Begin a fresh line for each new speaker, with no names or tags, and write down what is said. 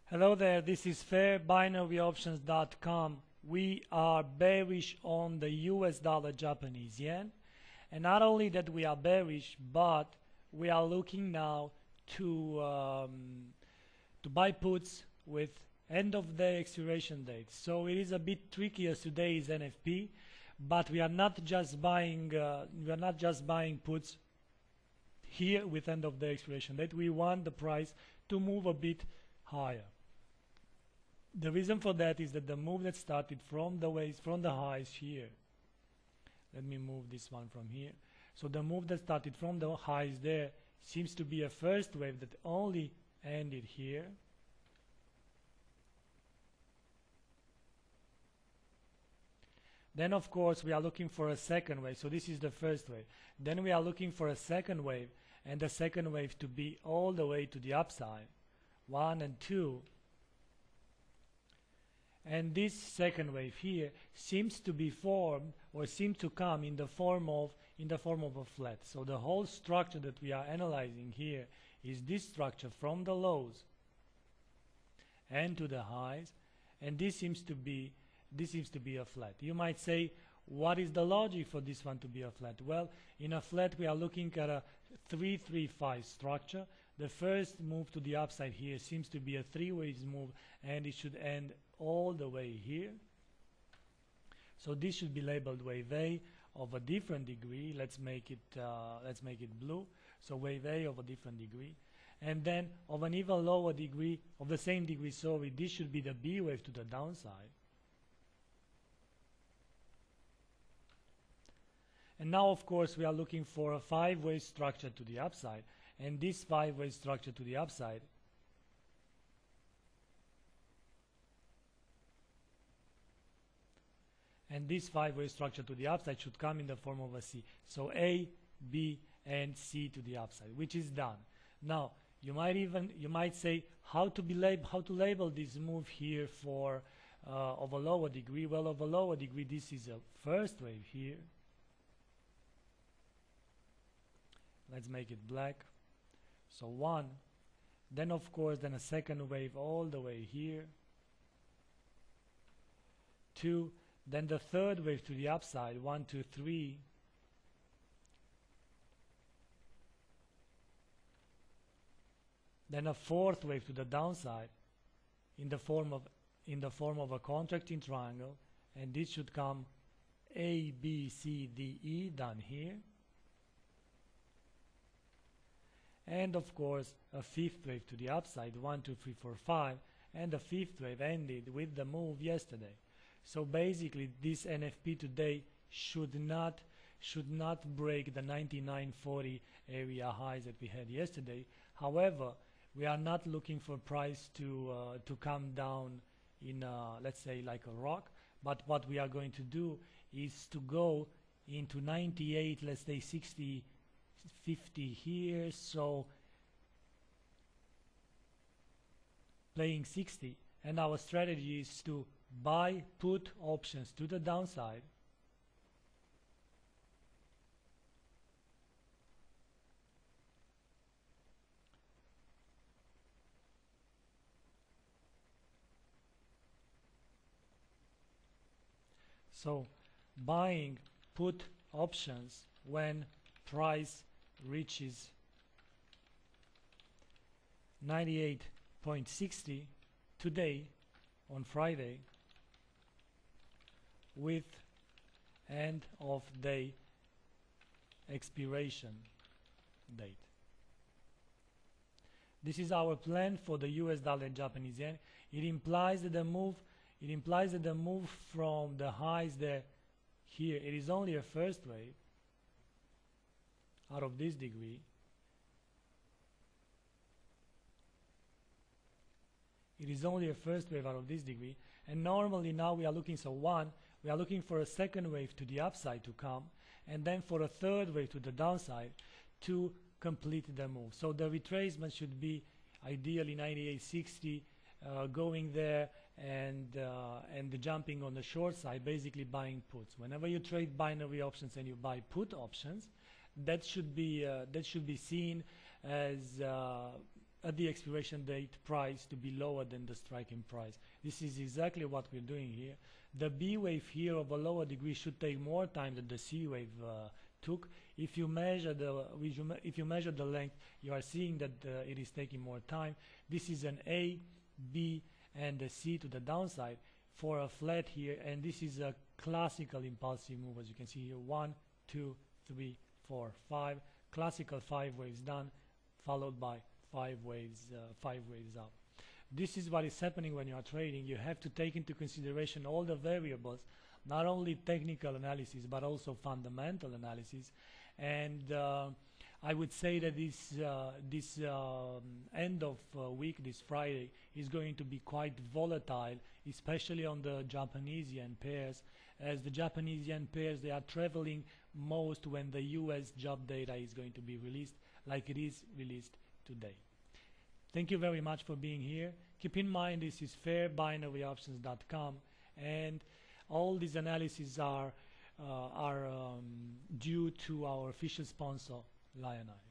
Hello there, this is fairbinaryoptions.com. We are bearish on the US dollar Japanese yen. And not only that we are bearish, but we are looking now to buy puts with end of day expiration date. So it is a bit tricky as today's NFP, but we are not just buying puts here with end of day expiration date. We want the price to move a bit higher. The reason for that is that the move that started from the highs here. Let me move this one from here. So the move that started from the highs there seems to be a first wave that only ended here. Then of course we are looking for a second wave. So this is the first wave. Then we are looking for a second wave, and the second wave to be all the way to the upside. 1 and 2. And this second wave here seems to be formed, or seems to come in the form of a flat. So the whole structure that we are analyzing here is this structure from the lows and to the highs, and this seems to be a flat. You might say, what is the logic for this one to be a flat? Well, in a flat we are looking at a 3-3-5 structure. The first move to the upside here seems to be a 3-ways move, and it should end all the way here. So this should be labeled wave A of a different degree. Let's make it blue. So wave A of a different degree, and then of an even lower degree, of the same degree, sorry, this should be the B wave to the downside. And now of course we are looking for a 5-way structure to the upside, and this 5-way structure to the upside should come in the form of a C. So A, B, and C to the upside, which is done. Now you might say, how to label this move here for of a lower degree? Well, of a lower degree, this is a first wave here. Let's make it black. So 1, then of course then a second wave all the way here. 2, then the third wave to the upside, 1, 2, 3. Then a fourth wave to the downside in the form of a contracting triangle, and this should come A, B, C, D, E, done here. And of course a fifth wave to the upside, 1, 2, 3, 4, 5, and the fifth wave ended with the move yesterday. So basically this NFP today should not break the 99.40 area highs that we had yesterday. However, we are not looking for price to come down in let's say like a rock, but what we are going to do is to go into 98, let's say 60, 50 here, so playing 60, and our strategy is to buy put options to the downside so buying put options when price reaches 98.60 today on Friday with end of day expiration date. This is our plan for the US dollar and Japanese yen. It implies that the move from the highs there here, it is only a first wave out of this degree. It is only a first wave out of this degree, and normally now we are looking, so 1, we are looking for a second wave to the upside to come, and then for a third wave to the downside to complete the move. So the retracement should be ideally 98.60, going there and jumping on the short side, basically buying puts. Whenever you trade binary options and you buy put options, that should be seen as at the expiration date price to be lower than the striking price. This is exactly what we're doing here. The B wave here of a lower degree should take more time than the C wave took. If you measure the length, you are seeing that it is taking more time. This is an A, B, and a C to the downside for a flat here, and this is a classical impulsive move, as you can see here. 1, 2, 3, 4, 5. Classical 5 waves down, followed by 5 waves up. This is what is happening when you are trading. You have to take into consideration all the variables, not only technical analysis but also fundamental analysis. And I would say that this end of week, this Friday, is going to be quite volatile, especially on the Japanese yen pairs, as the Japanese yen pairs, they are traveling most when the US job data is going to be released, like it is released today. Thank you very much for being here. Keep in mind, this is fairbinaryoptions.com, and all these analyses are due to our official sponsor, Lioneye.